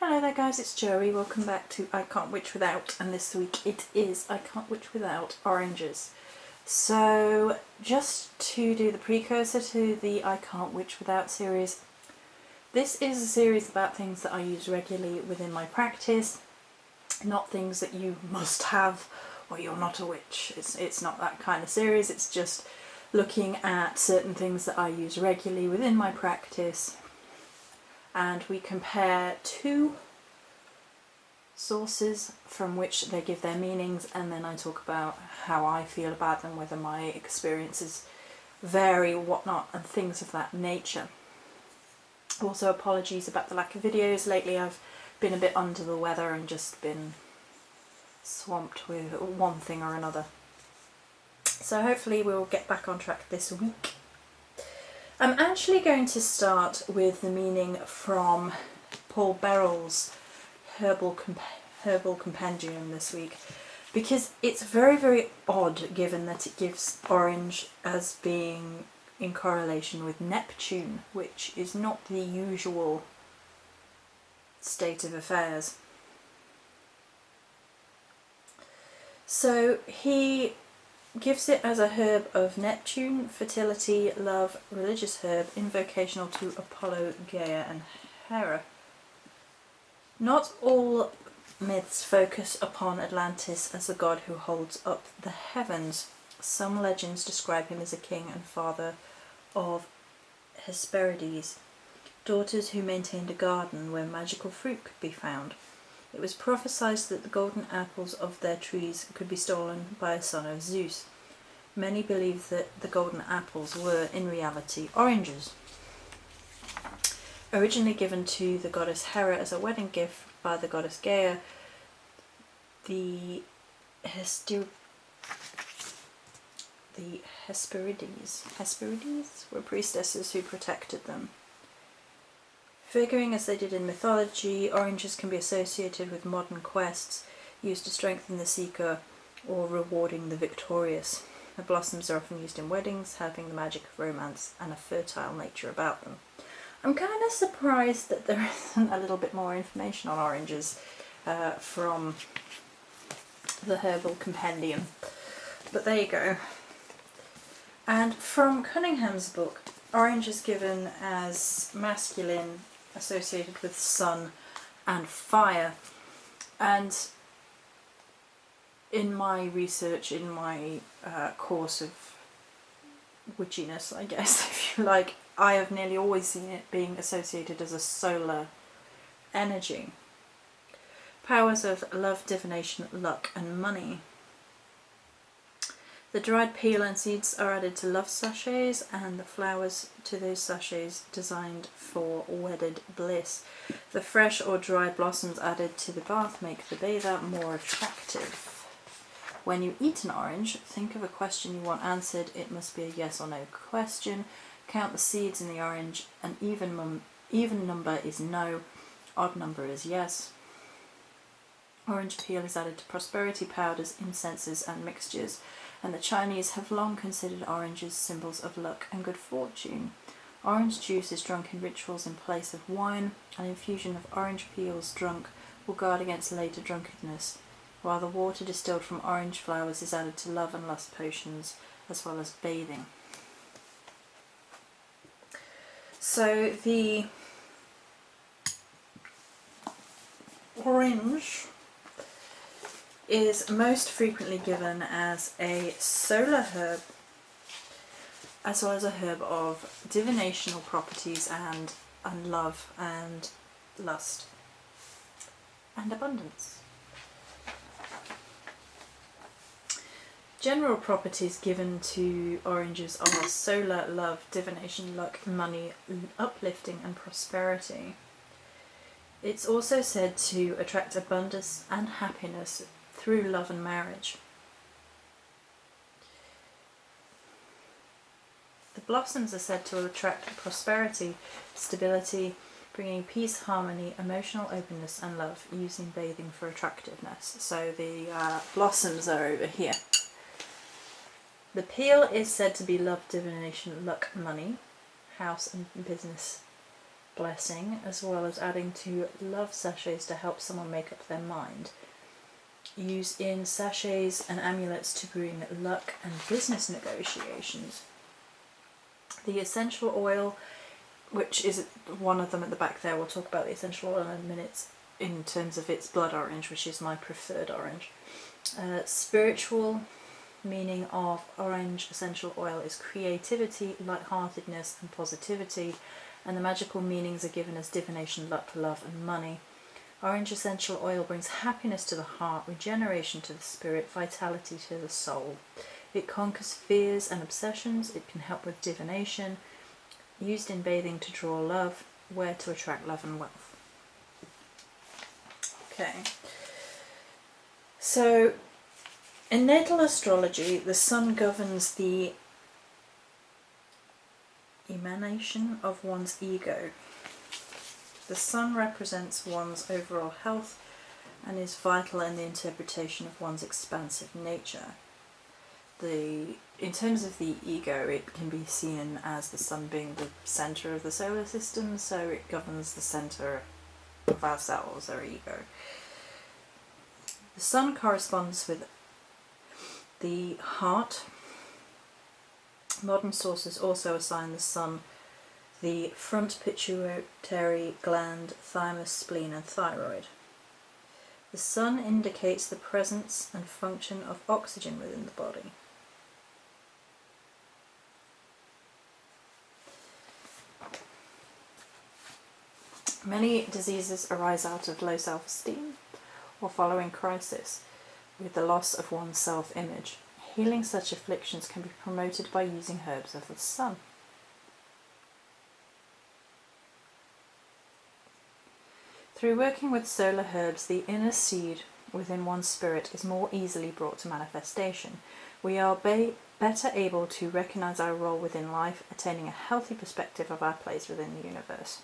Hello there guys, it's Joey. Welcome back to I Can't Witch Without, and this week it is I Can't Witch Without Oranges. So just to do the precursor to the I Can't Witch Without series, this is a series about things that I use regularly within my practice, not things that you must have or you're not a witch. It's not that kind of series, it's just looking at certain things that I use regularly within my practice, and we compare two sources from which they give their meanings, and then I talk about how I feel about them, whether my experiences vary, whatnot, and things of that nature. Also, apologies about the lack of videos. Lately I've been a bit under the weather and just been swamped with one thing or another. So hopefully we'll get back on track this week. I'm actually going to start with the meaning from Paul Beryl's Herbal Compendium this week, because it's very, very odd given that it gives orange as being in correlation with Neptune, which is not the usual state of affairs. So he gives it as a herb of Neptune, fertility, love, religious herb, invocational to Apollo, Gaia and Hera. Not all myths focus upon Atlantis as a god who holds up the heavens. Some legends describe him as a king and father of Hesperides, daughters who maintained a garden where magical fruit could be found. It was prophesied that the golden apples of their trees could be stolen by a son of Zeus. Many believe that the golden apples were, in reality, oranges. Originally given to the goddess Hera as a wedding gift by the goddess Gaia, the Hesperides were priestesses who protected them. Figuring as they did in mythology, oranges can be associated with modern quests used to strengthen the seeker or rewarding the victorious. The blossoms are often used in weddings, having the magic of romance and a fertile nature about them. I'm kind of surprised that there isn't a little bit more information on oranges from the Herbal Compendium, but there you go. And from Cunningham's book, orange is given as masculine, associated with sun and fire, and in my research, in my course of witchiness, I guess, if you like, I have nearly always seen it being associated as a solar energy. Powers of love, divination, luck and money. The dried peel and seeds are added to love sachets, and the flowers to those sachets designed for wedded bliss. The fresh or dried blossoms added to the bath make the bather more attractive. When you eat an orange, think of a question you want answered. It must be a yes or no question. Count the seeds in the orange. An even number is no, odd number is yes. Orange peel is added to prosperity powders, incenses and mixtures, and the Chinese have long considered oranges symbols of luck and good fortune. Orange juice is drunk in rituals in place of wine. An infusion of orange peels drunk will guard against later drunkenness, while the water distilled from orange flowers is added to love and lust potions, as well as bathing. So the orange is most frequently given as a solar herb, as well as a herb of divinational properties and love and lust and abundance. General properties given to oranges are solar, love, divination, luck, money, uplifting and prosperity. It's also said to attract abundance and happiness through love and marriage. The blossoms are said to attract prosperity, stability, bringing peace, harmony, emotional openness and love, using bathing for attractiveness. So the blossoms are over here. The peel is said to be love, divination, luck, money, house and business blessing, as well as adding to love sachets to help someone make up their mind. Use in sachets and amulets to bring luck and business negotiations. The essential oil, which is one of them at the back there, we'll talk about the essential oil in a minute in terms of its blood orange, which is my preferred orange. Spiritual meaning of orange essential oil is creativity, lightheartedness and positivity, and the magical meanings are given as divination, luck, love and money. Orange essential oil brings happiness to the heart, regeneration to the spirit, vitality to the soul. It conquers fears and obsessions. It can help with divination, used in bathing to draw love, where to attract love and wealth. Okay, so in natal astrology, the sun governs the emanation of one's ego. The sun represents one's overall health and is vital in the interpretation of one's expansive nature. In terms of the ego, it can be seen as the sun being the centre of the solar system, so it governs the centre of ourselves, our ego. The sun corresponds with the heart. Modern sources also assign the sun the front pituitary gland, thymus, spleen and thyroid. The sun indicates the presence and function of oxygen within the body. Many diseases arise out of low self-esteem or following crisis with the loss of one's self-image. Healing such afflictions can be promoted by using herbs of the sun. Through working with solar herbs, the inner seed within one's spirit is more easily brought to manifestation. We are better able to recognize our role within life, attaining a healthy perspective of our place within the universe.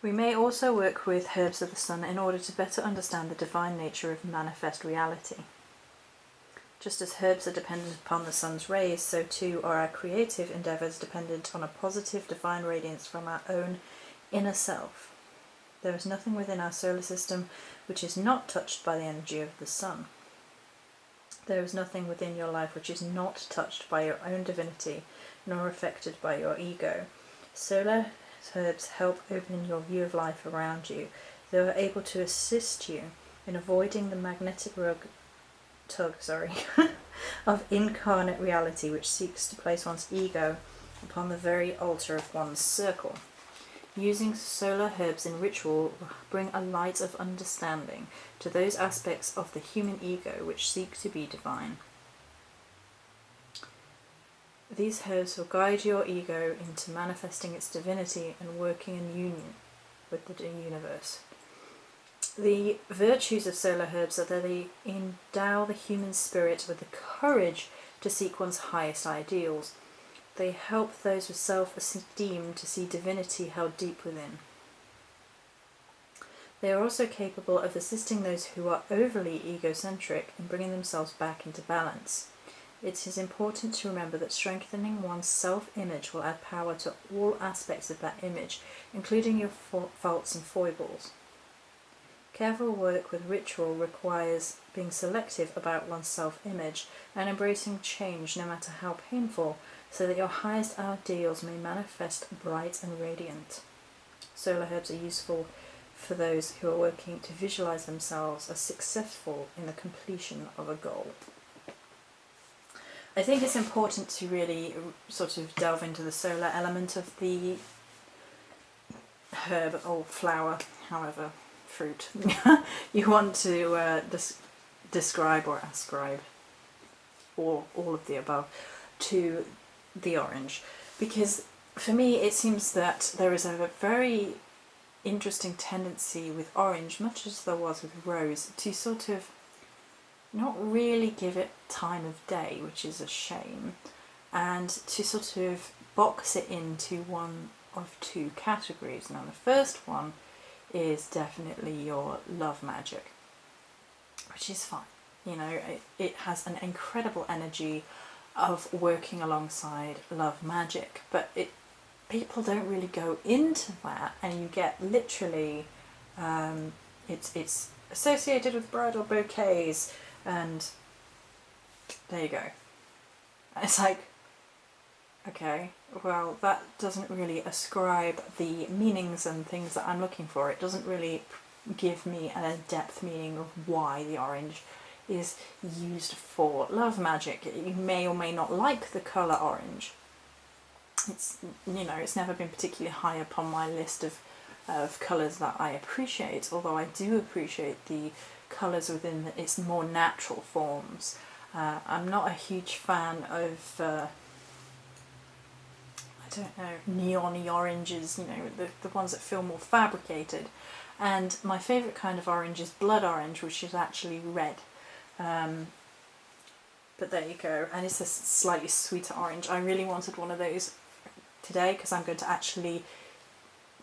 We may also work with herbs of the sun in order to better understand the divine nature of manifest reality. Just as herbs are dependent upon the sun's rays, so too are our creative endeavours dependent on a positive divine radiance from our own inner self. There is nothing within our solar system which is not touched by the energy of the sun. There is nothing within your life which is not touched by your own divinity, nor affected by your ego. Solar herbs help open your view of life around you. They are able to assist you in avoiding the magnetic tug of incarnate reality which seeks to place one's ego upon the very altar of one's circle. Using solar herbs in ritual will bring a light of understanding to those aspects of the human ego which seek to be divine. These herbs will guide your ego into manifesting its divinity and working in union with the universe. The virtues of solar herbs are that they endow the human spirit with the courage to seek one's highest ideals. They help those with self-esteem to see divinity held deep within. They are also capable of assisting those who are overly egocentric in bringing themselves back into balance. It is important to remember that strengthening one's self-image will add power to all aspects of that image, including your faults and foibles. Careful work with ritual requires being selective about one's self-image and embracing change, no matter how painful, so that your highest ideals may manifest bright and radiant. Solar herbs are useful for those who are working to visualize themselves as successful in the completion of a goal. I think it's important to really sort of delve into the solar element of the herb or flower, however, fruit you want to describe or ascribe, or all of the above, to the orange. Because for me it seems that there is a very interesting tendency with orange, much as there was with rose, to sort of not really give it time of day, which is a shame, and to sort of box it into one of two categories. Now the first one is definitely your love magic, which is fine. You know, it has an incredible energy. of working alongside love magic, but people don't really go into that, and you get literally it's associated with bridal bouquets, and there you go. It's like, okay, well, that doesn't really ascribe the meanings and things that I'm looking for. It doesn't really give me a depth meaning of why the orange is used for love magic. You may or may not like the colour orange. It's, you know, it's never been particularly high up on my list of colours that I appreciate, although I do appreciate the colours within its more natural forms. I'm not a huge fan of I don't know, neon-y oranges, you know, the ones that feel more fabricated. And my favourite kind of orange is blood orange, which is actually red. But there you go, and it's a slightly sweeter orange. I really wanted one of those today because I'm going to actually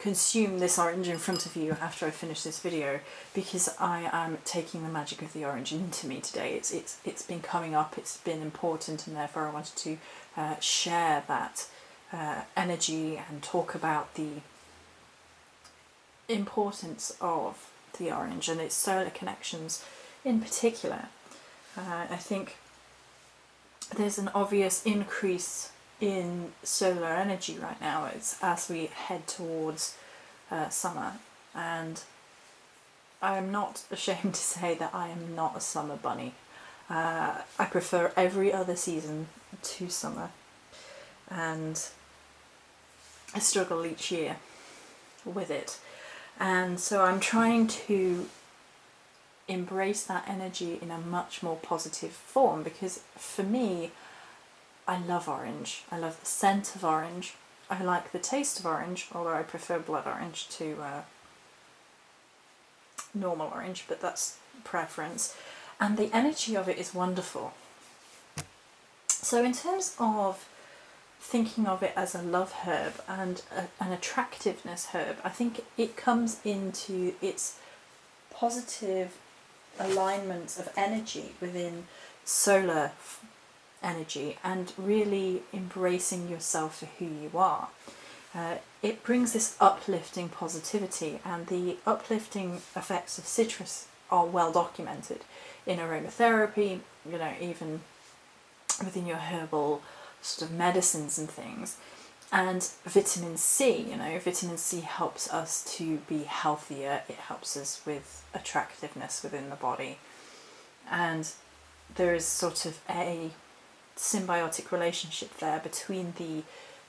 consume this orange in front of you after I finish this video, because I am taking the magic of the orange into me today. It's been coming up, it's been important, and therefore I wanted to share that energy and talk about the importance of the orange and its solar connections in particular. I think there's an obvious increase in solar energy right now as we head towards summer, and I'm not ashamed to say that I am not a summer bunny. I prefer every other season to summer, and I struggle each year with it, and so I'm trying to embrace that energy in a much more positive form, because for me, I love orange. I love the scent of orange. I like the taste of orange, although I prefer blood orange to normal orange, but that's preference. And the energy of it is wonderful. So in terms of thinking of it as a love herb and an attractiveness herb, I think it comes into its positive alignment of energy within solar energy and really embracing yourself for who you are. It brings this uplifting positivity, and the uplifting effects of citrus are well documented in aromatherapy, you know, even within your herbal sort of medicines and things. And vitamin C, you know, vitamin C helps us to be healthier, it helps us with attractiveness within the body. And there is sort of a symbiotic relationship there between the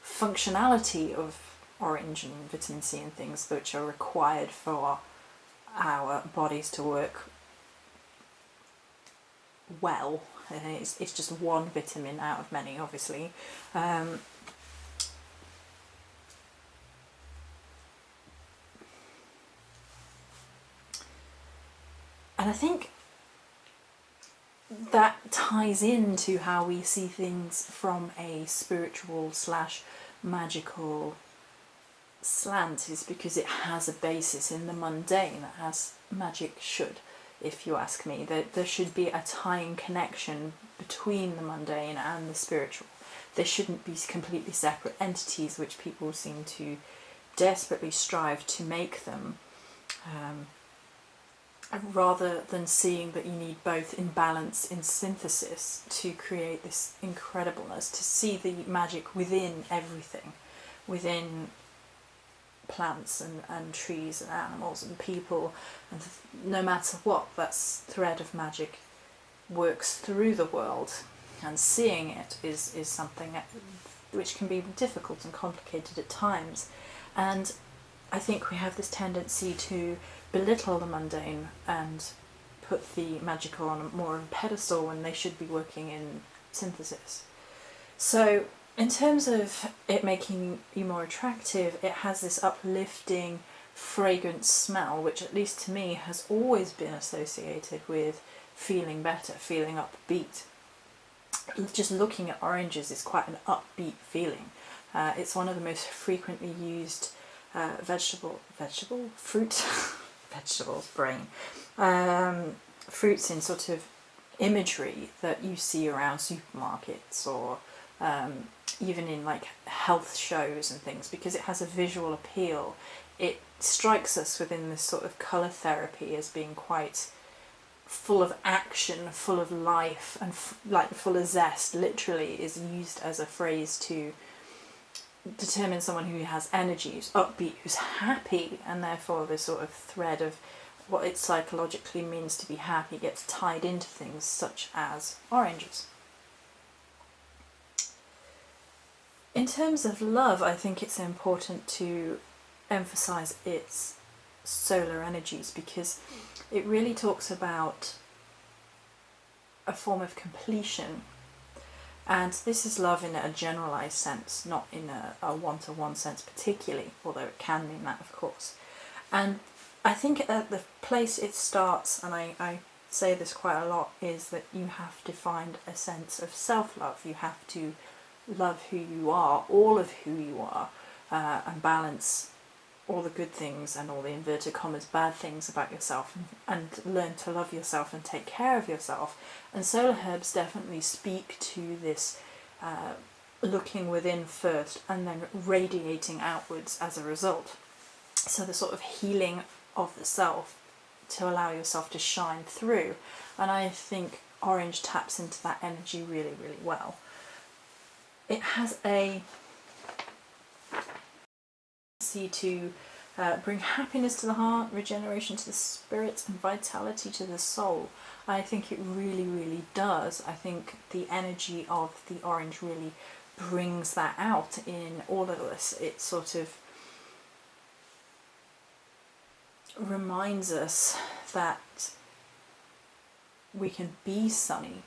functionality of orange and vitamin C and things which are required for our bodies to work well. It's just one vitamin out of many, obviously. And I think that ties into how we see things from a spiritual / magical slant, is because it has a basis in the mundane, as magic should, if you ask me. There should be a tying connection between the mundane and the spiritual. They shouldn't be completely separate entities, which people seem to desperately strive to make them. Rather than seeing that you need both in balance, in synthesis, to create this incredibleness, to see the magic within everything, within plants and trees and animals and people, and no matter what, that thread of magic works through the world, and seeing it is something which can be difficult and complicated at times. And I think we have this tendency to belittle the mundane and put the magical on more of a pedestal when they should be working in synthesis. So in terms of it making you more attractive, it has this uplifting, fragrant smell, which at least to me has always been associated with feeling better, feeling upbeat. Just looking at oranges is quite an upbeat feeling. It's one of the most frequently used fruits in sort of imagery that you see around supermarkets or even in like health shows and things, because it has a visual appeal. It strikes us within this sort of colour therapy as being quite full of action, full of life, and like full of zest. Literally is used as a phrase to determine someone who has energy, who's upbeat, who's happy, and therefore the sort of thread of what it psychologically means to be happy gets tied into things such as oranges. In terms of love, I think it's important to emphasize its solar energies, because it really talks about a form of completion, and this is love in a generalized sense, not in a one-to-one sense particularly, although it can mean that, of course. And I think at the place it starts, and I say this quite a lot, is that you have to find a sense of self-love. You have to love who you are, all of who you are, and balance all the good things and all the inverted commas bad things about yourself, and learn to love yourself and take care of yourself. And solar herbs definitely speak to this looking within first and then radiating outwards as a result. So the sort of healing of the self to allow yourself to shine through. And I think orange taps into that energy really, really well. It has a to bring happiness to the heart, regeneration to the spirit, and vitality to the soul. I think it really, really does. I think the energy of the orange really brings that out in all of us. It sort of reminds us that we can be sunny,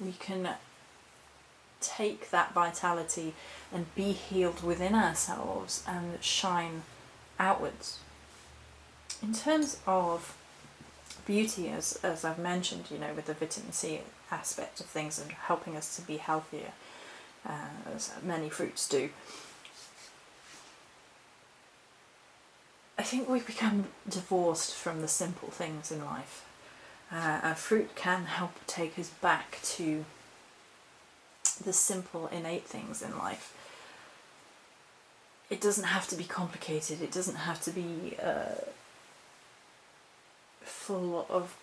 we can take that vitality and be healed within ourselves and shine outwards. In terms of beauty, as I've mentioned, with the vitamin C aspect of things and helping us to be healthier, as many fruits do, I think we've become divorced from the simple things in life. A fruit can help take us back to the simple, innate things in life. It doesn't have to be complicated. It doesn't have to be full of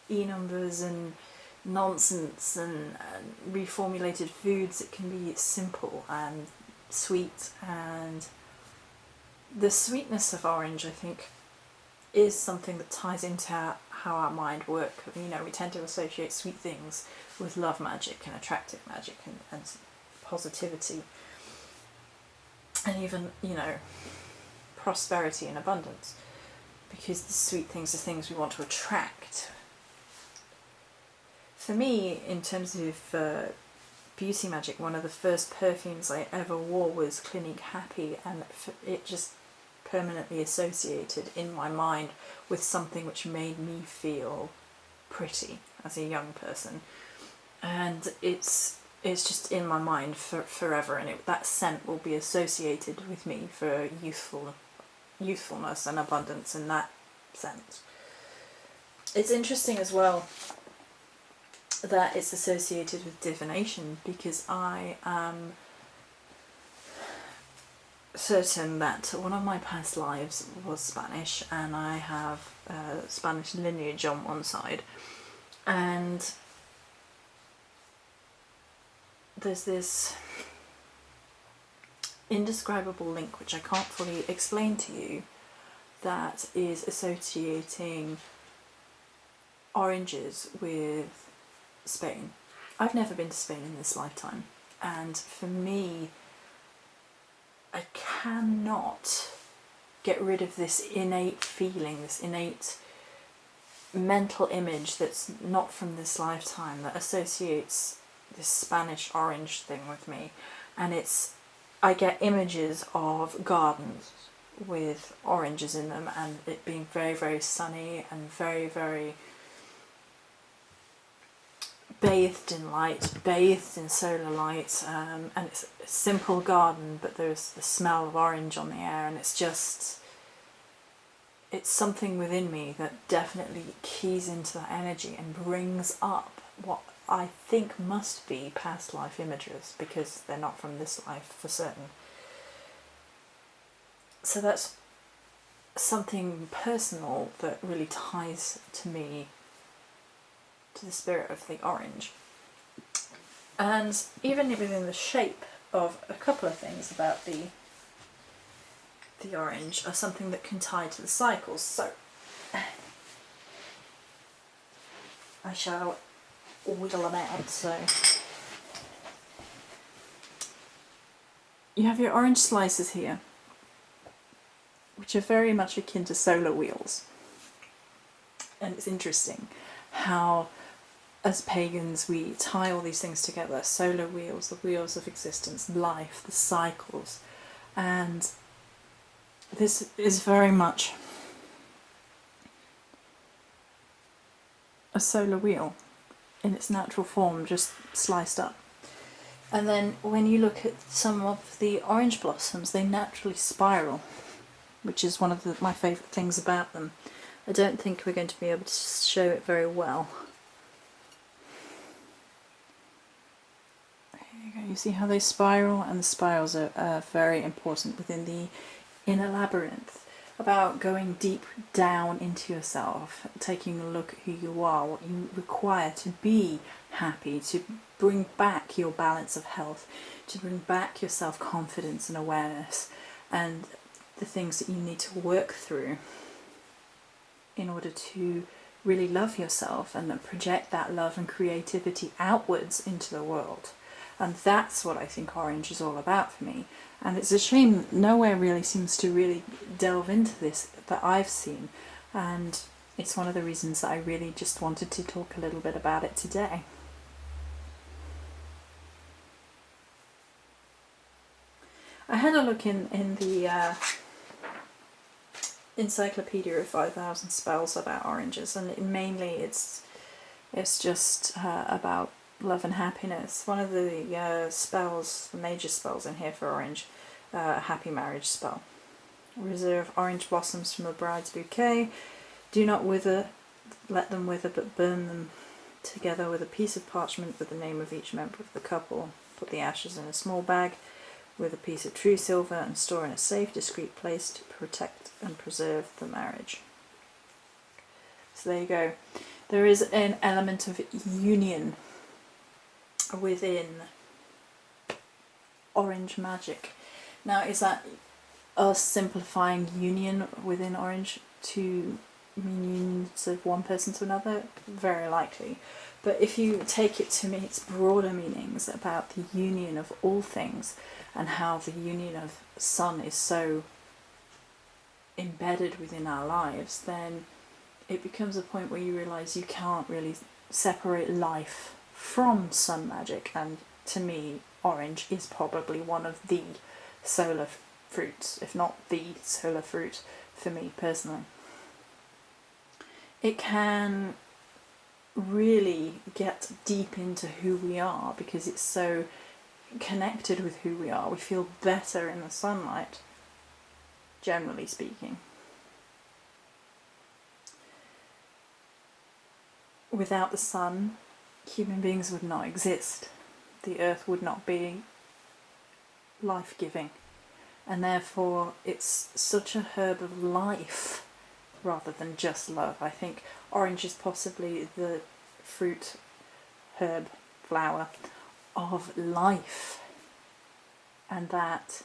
e-numbers and nonsense and reformulated foods. It can be simple and sweet, and the sweetness of orange, I think, is something that ties into how our mind works. We tend to associate sweet things with love magic and attractive magic and positivity, and even, prosperity and abundance, because the sweet things are things we want to attract. For me, in terms of beauty magic, one of the first perfumes I ever wore was Clinique Happy, and it just permanently associated in my mind with something which made me feel pretty as a young person, and it's just in my mind forever, and that scent will be associated with me for youthfulness and abundance in that sense. It's interesting as well that it's associated with divination, because I am certain that one of my past lives was Spanish, and I have Spanish lineage on one side, and there's this indescribable link which I can't fully explain to you, that is associating oranges with Spain. I've never been to Spain in this lifetime, and for me, I cannot get rid of this innate feeling, this innate mental image that's not from this lifetime, that associates this Spanish orange thing with me. And I get images of gardens with oranges in them, and it being very, very sunny and very, very bathed in light, bathed in solar light, and it's a simple garden, but there's the smell of orange on the air, and it's just it's something within me that definitely keys into that energy and brings up what I think must be past life images, because they're not from this life for certain. So that's something personal that really ties to me, to the spirit of the orange. And even within the shape of a couple of things about the orange are something that can tie to the cycles. So I shall whittle them out. So you have your orange slices here, which are very much akin to solar wheels. And it's interesting how, as pagans, we tie all these things together. Solar wheels, the wheels of existence, life, the cycles. And this is very much a solar wheel in its natural form, just sliced up. And then when you look at some of the orange blossoms, they naturally spiral, which is one of my favourite things about them. I don't think we're going to be able to show it very well. Here you go. You see how they spiral? And the spirals are very important within the inner labyrinth, about going deep down into yourself, taking a look at who you are, what you require to be happy, to bring back your balance of health, to bring back your self-confidence and awareness, and the things that you need to work through in order to really love yourself and then project that love and creativity outwards into the world. And that's what I think orange is all about for me. And it's a shame that nowhere really seems to really delve into this that I've seen. And it's one of the reasons that I really just wanted to talk a little bit about it today. I had a look in the Encyclopedia of 5,000 Spells about oranges, and mainly it's just about love and happiness. One of the spells, the major spells in here for orange, a happy marriage spell. Reserve orange blossoms from a bride's bouquet. Do not wither, let them wither, but burn them together with a piece of parchment with the name of each member of the couple. Put the ashes in a small bag with a piece of true silver and store in a safe, discreet place to protect and preserve the marriage. So there you go. There is an element of union within orange magic. Now, is that us simplifying union within orange to mean unions of one person to another? Very likely. But if you take it to its broader meanings about the union of all things, and how the union of sun is so embedded within our lives, then it becomes a point where you realise you can't really separate life from sun magic. And to me, orange is probably one of the solar fruits, if not the solar fruit for me personally. It can really get deep into who we are because it's so connected with who we are. We feel better in the sunlight, generally speaking. Without the sun, human beings would not exist. The earth would not be life-giving, and therefore it's such a herb of life rather than just love. I think orange is possibly the fruit, herb, flower of life, and that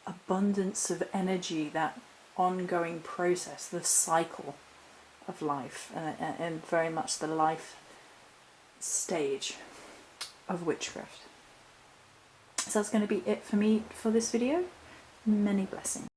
abundance of energy, that ongoing process, the cycle of life, and very much the life stage of witchcraft. So that's going to be it for me for this video. Many blessings.